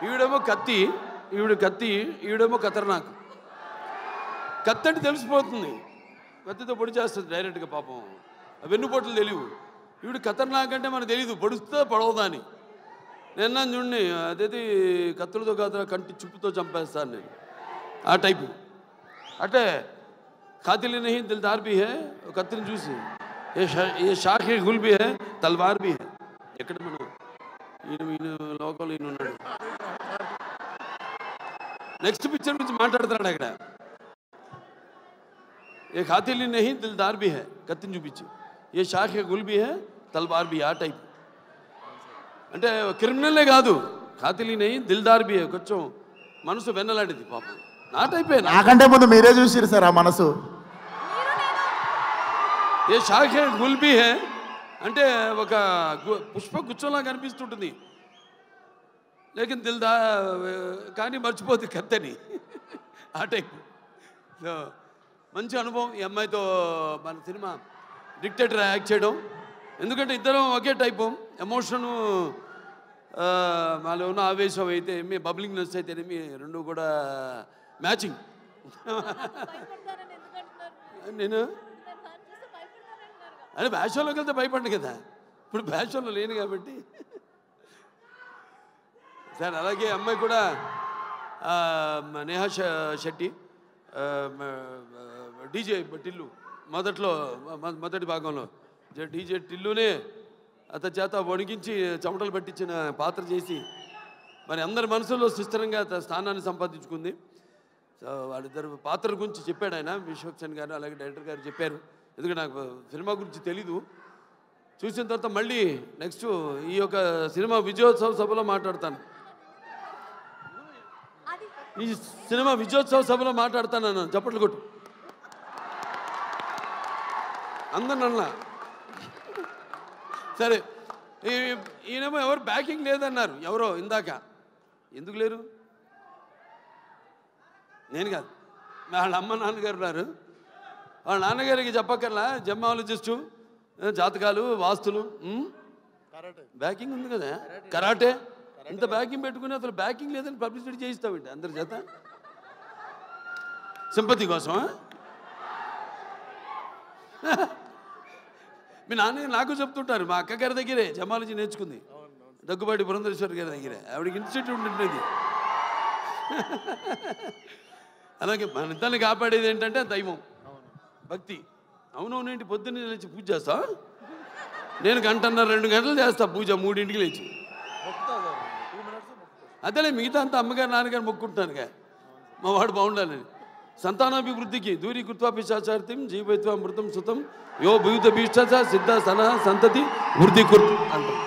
ఈవిడేమో కత్తి, ఈవిడేమో ఖతర్నాక్. కత్తి అంటే తెలిసిపోతుంది, కత్తితో పొడి చేస్తుంది డైరెక్ట్గా. పాపం వెన్నుపోట్లు తెలియవు. ఈవిడ ఖతర్నాక్ అంటే మనకు తెలియదు, పొడుస్తుందా పొడవదా అని. నిన్న చూడండి, అదేది కత్తులతో కాదు కంటి చుప్పుతో చంపేస్తాను నేను, ఆ టైపు. అంటే ఖాతిల్ నహీ దిల్దార్ భీ హై, కత్తిని చూసి ఏ షాఖే గుల్ భీ హై, తల్వార్ భీ హై. ఎక్కడ మనం ఈయన లోకంలో ఈయన ఉన్నాడు. నెక్స్ట్ పిక్చర్ గురించి మాట్లాడుతున్నాడు అక్కడ. ఏ ఖాతిల్ నహీ దిల్దార్ భీ హై, కత్తిని చూపించి ఏ షాఖే గుల్ భీ హై, తల్వార్ భీ, ఆ టైప్. అంటే క్రిమినల్లే కాదు, ఖాతిల్ నహీ దిల్దార్ భీ హై, కొంచెం మనసు వెన్నలాంటిది పాపం. నా టైపే. నాకంటే ముందు మీరే చూసిరు సార్ ఆ మనసు. ఏ షాఖే గుల్ భీ హై అంటే ఒక పుష్ప గుచ్చంలా కనిపిస్తుంటుంది, లేకిన్ దిల్దా కానీ మర్చిపోతుంది కత్తని, ఆ టైప్. సో మంచి అనుభవం ఈ అమ్మాయితో మన సినిమా డిక్టేటర్ యాక్ట్ చేయడం. ఎందుకంటే ఇద్దరం ఒకే టైపు, ఎమోషను మాలో ఉన్న ఆవేశం అయితే ఏమి, బబ్లింగ్నెస్ అయితే ఏమి, రెండు కూడా మ్యాచింగ్. నేను అంటే బ్యాషన్లోకి వెళ్తే భయపడ్డు కదా, ఇప్పుడు బ్యాషన్లో లేను కాబట్టి. సార్ అలాగే అమ్మాయి కూడా నేహా శెట్టి, డీజే టిల్లు, మొదటి భాగంలో డీజే టిల్లునే అతని చేత వణికించి చెమటలు పట్టించిన పాత్ర చేసి మరి అందరి మనసులో సుస్థిరంగా స్థానాన్ని సంపాదించుకుంది. సో వాళ్ళిద్దరు పాత్ర గురించి చెప్పాడు ఆయన, విశ్వక్సేన్ గారు అలాగే డైరెక్టర్ గారు చెప్పారు. ఎందుకంటే నాకు సినిమా గురించి తెలీదు. చూసిన తర్వాత మళ్ళీ నెక్స్ట్ ఈ యొక్క సినిమా విజయోత్సవ సభలో మాట్లాడతాను. ఈ సినిమా విజయోత్సవ సభలో మాట్లాడతాను అన్నాను. చప్పట్లు కొట్టు అందరినన్నా. సరే, ఈయనేమో ఎవరు బ్యాకింగ్ లేదన్నారు, ఎవరో ఇందాక. ఎందుకు లేరు? నేను కాదు, వాళ్ళ అమ్మ నాన్నగారు ఉన్నారు. వాళ్ళ నాన్నగారికి చెప్పక్కర్లా, జెమ్మాలజిస్టు, జాతకాలు, వాస్తులు, బ్యాకింగ్ ఉంది కదా, కరాటే. ఇంత బ్యాకింగ్ పెట్టుకుని అసలు బ్యాకింగ్ లేదని పబ్లిసిటీ చేయిస్తామండి అందరి చేత, సింపతి కోసం. మీ నాన్న నాకు చెప్తుంటారు, మా అక్కగారి దగ్గరే జమాలజీ నేర్చుకుంది, దగ్గుబాటి పురంధరేశ్వరి గారి దగ్గరే. ఆవిడకి ఇన్స్టిట్యూట్ ఉంటుంది. అలాగే మన ఇద్దరిని కాపాడేది ఏంటంటే దైవం, భక్తి. అవునవునేంటి, పొద్దున్నే లేచి పూజ చేస్తా. నేను 1.5-2 గంటలు చేస్తా పూజ, 3ంటికి లేచి. అదేలే మిగతా అంతా అమ్మగారు నాన్నగారు మొక్కుంటానుగా, మా వాడు బాగుండాలని. సంతానాభివృద్ధికి దూరీ కృత్వా పిశాచార్తిం జీవైత్వ మృతం సుతం యో భూత భీష్ట సిద్ధ సన సంతతి వృద్ధి కుర్తు అంటారు.